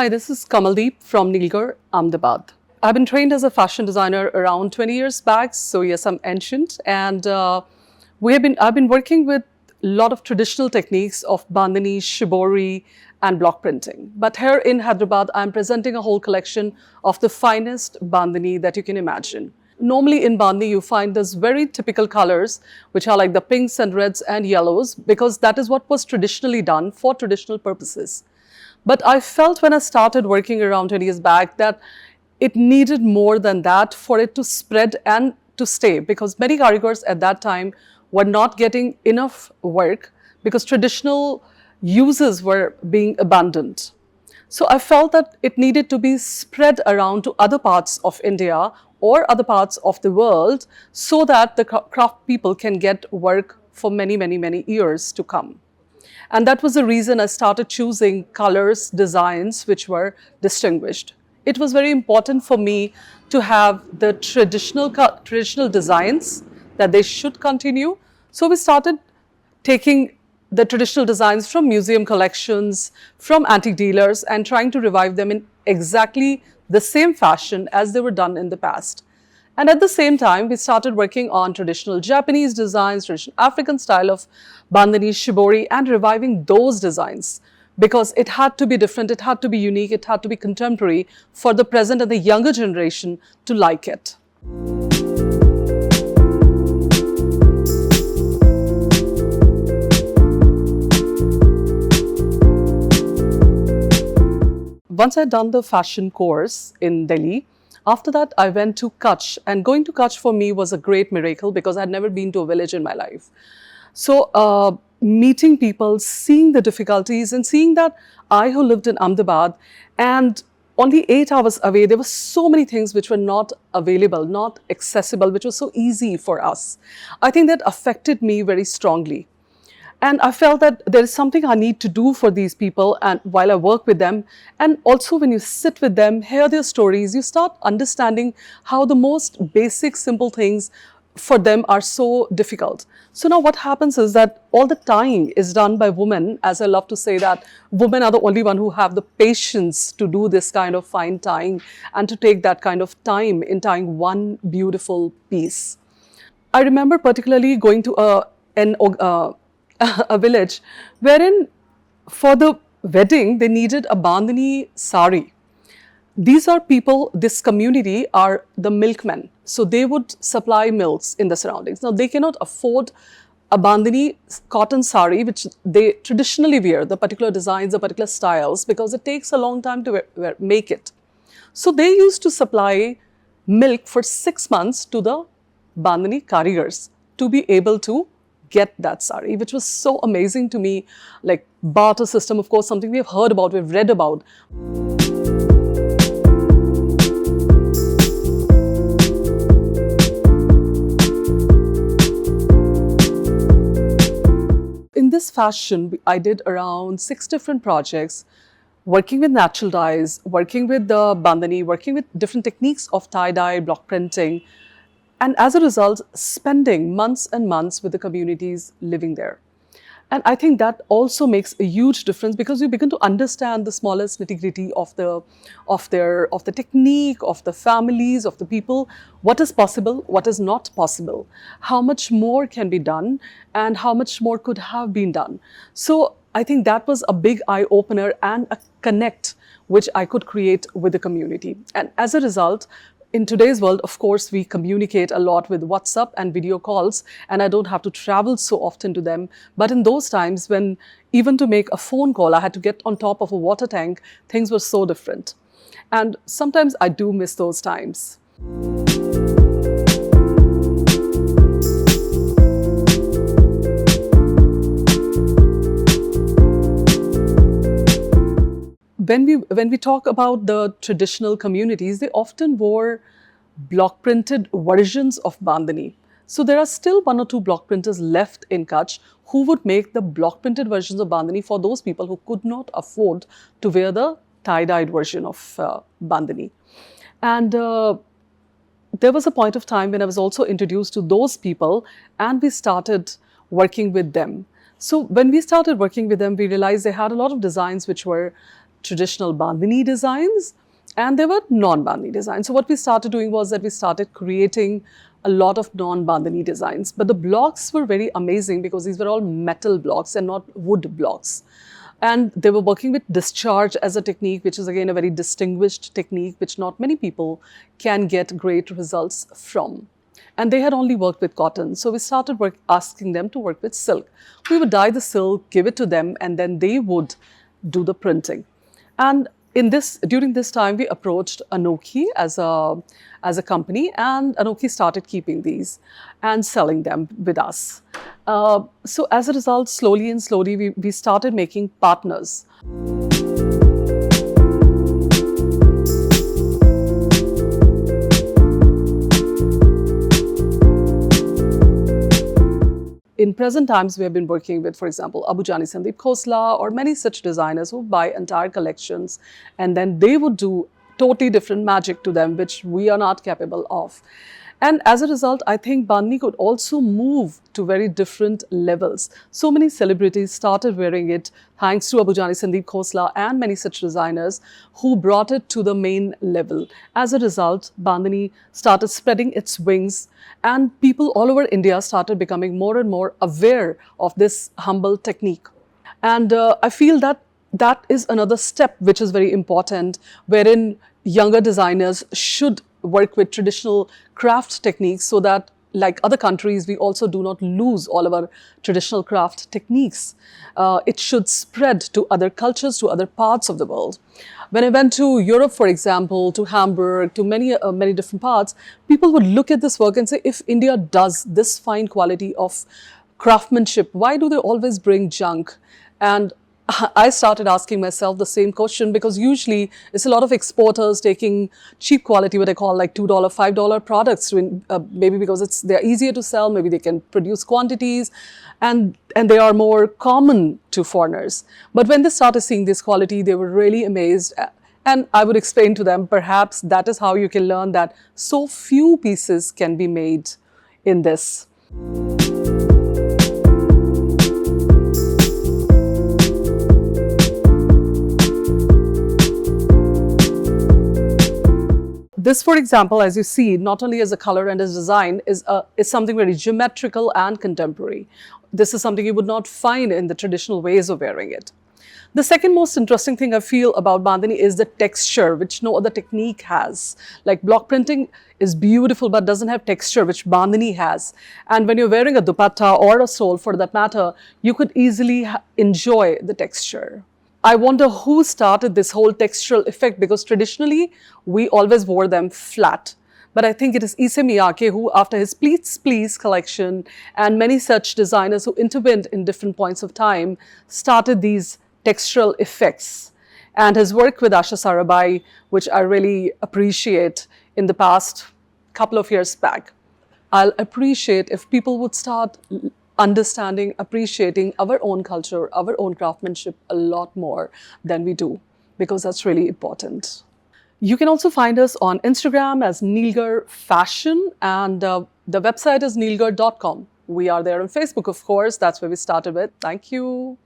Hi, this is Kamaldeep from Nilgarh, Ahmedabad. I've been trained as a fashion designer around 20 years back, so yes, I'm ancient. And I've been working with a lot of traditional techniques of Bandhani, shibori, and block printing. But here in Hyderabad, I'm presenting a whole collection of the finest Bandhani that you can imagine. Normally in Bandhani, you find those very typical colors, which are like the pinks and reds and yellows, because that is what was traditionally done for traditional purposes. But I felt when I started working around 20 years back that it needed more than that for it to spread and to stay, because many karigars at that time were not getting enough work because traditional uses were being abandoned. So I felt that it needed to be spread around to other parts of India or other parts of the world so that the craft people can get work for many, many, many years to come. And that was the reason I started choosing colors, designs which were distinguished. It was very important for me to have the traditional designs that they should continue. So we started taking the traditional designs from museum collections, from antique dealers, and trying to revive them in exactly the same fashion as they were done in the past. And at the same time, we started working on traditional Japanese designs, traditional African style of Bandhani, shibori, and reviving those designs because it had to be different, it had to be unique, it had to be contemporary for the present and the younger generation to like it. Once I'd done the fashion course in Delhi, after that, I went to Kutch, and going to Kutch for me was a great miracle because I'd never been to a village in my life. So meeting people, seeing the difficulties and seeing that I who lived in Ahmedabad and only 8 hours away, there were so many things which were not available, not accessible, which was so easy for us. I think that affected me very strongly. And I felt that there is something I need to do for these people and while I work with them. And also when you sit with them, hear their stories, you start understanding how the most basic, simple things for them are so difficult. So now what happens is that all the tying is done by women. As I love to say that women are the only one who have the patience to do this kind of fine tying and to take that kind of time in tying one beautiful piece. I remember particularly going to a village wherein for the wedding they needed a Bandhani sari. These are people, this community are the milkmen. So they would supply milks in the surroundings. Now they cannot afford a Bandhani cotton sari which they traditionally wear, the particular designs, the particular styles, because it takes a long time to make it. So they used to supply milk for 6 months to the Bandhani karigars to be able to get that sari, which was so amazing to me. Like barter system, of course, something we have heard about, we've read about. In this fashion, I did around 6 different projects, working with natural dyes, working with the Bandhani, working with different techniques of tie-dye, block printing, and as a result, spending months and months with the communities living there. And I think that also makes a huge difference because you begin to understand the smallest nitty-gritty of the technique, of the families, of the people, what is possible, what is not possible, how much more can be done, and how much more could have been done. So I think that was a big eye-opener and a connect which I could create with the community. And as a result, in today's world, of course, we communicate a lot with WhatsApp and video calls, and I don't have to travel so often to them. But in those times when even to make a phone call, I had to get on top of a water tank, things were so different. And sometimes I do miss those times. When we talk about the traditional communities, they often wore block printed versions of Bandhani. So there are still 1 or 2 block printers left in Kutch who would make the block printed versions of Bandhani for those people who could not afford to wear the tie-dyed version of Bandhani. And there was a point of time when I was also introduced to those people and we started working with them. So when we started working with them, we realized they had a lot of designs which were traditional Bandhani designs, and there were non-Bandhani designs. So what we started doing was that we started creating a lot of non-Bandhani designs. But the blocks were very amazing because these were all metal blocks and not wood blocks. And they were working with discharge as a technique, which is again a very distinguished technique, which not many people can get great results from. And they had only worked with cotton. So we started asking them to work with silk. We would dye the silk, give it to them, and then they would do the printing. And during this time, we approached Anoki as a company, and Anoki started keeping these and selling them with us. So as a result, slowly and slowly, we started making partners. In present times, we have been working with, for example, Sandeep Khosla or many such designers who buy entire collections, and then they would do totally different magic to them, which we are not capable of. And as a result, I think Bandhani could also move to very different levels. So many celebrities started wearing it thanks to Sandeep Khosla and many such designers who brought it to the main level. As a result, Bandhani started spreading its wings, and people all over India started becoming more and more aware of this humble technique. And I feel that that is another step which is very important, wherein younger designers should work with traditional craft techniques so that, like other countries, we also do not lose all of our traditional craft techniques. It should spread to other cultures, to other parts of the world. When I went to Europe, for example, to Hamburg, to many different parts, people would look at this work and say, if India does this fine quality of craftsmanship, why do they always bring junk? And I started asking myself the same question, because usually it's a lot of exporters taking cheap quality, what I call like $2, $5 products, maybe because they're easier to sell, maybe they can produce quantities, and they are more common to foreigners. But when they started seeing this quality, they were really amazed. And I would explain to them, perhaps that is how you can learn that so few pieces can be made in this. This, for example, as you see, not only as a color and as design, is something very geometrical and contemporary. This is something you would not find in the traditional ways of wearing it. The second most interesting thing I feel about Bandhani is the texture, which no other technique has. Like block printing is beautiful but doesn't have texture, which Bandhani has. And when you're wearing a dupatta or a stole for that matter, you could easily enjoy the texture. I wonder who started this whole textural effect, because traditionally we always wore them flat. But I think it is Issey Miyake who, after his Pleats Please collection and many such designers who intervened in different points of time, started these textural effects. And his work with Asha Sarabhai, which I really appreciate in the past couple of years back. I'll appreciate if people would start understanding, appreciating our own culture, our own craftsmanship a lot more than we do, because that's really important. You can also find us on Instagram as Neelgar Fashion, and the website is neelgar.com. We are there on Facebook, of course. That's where we started with. Thank you.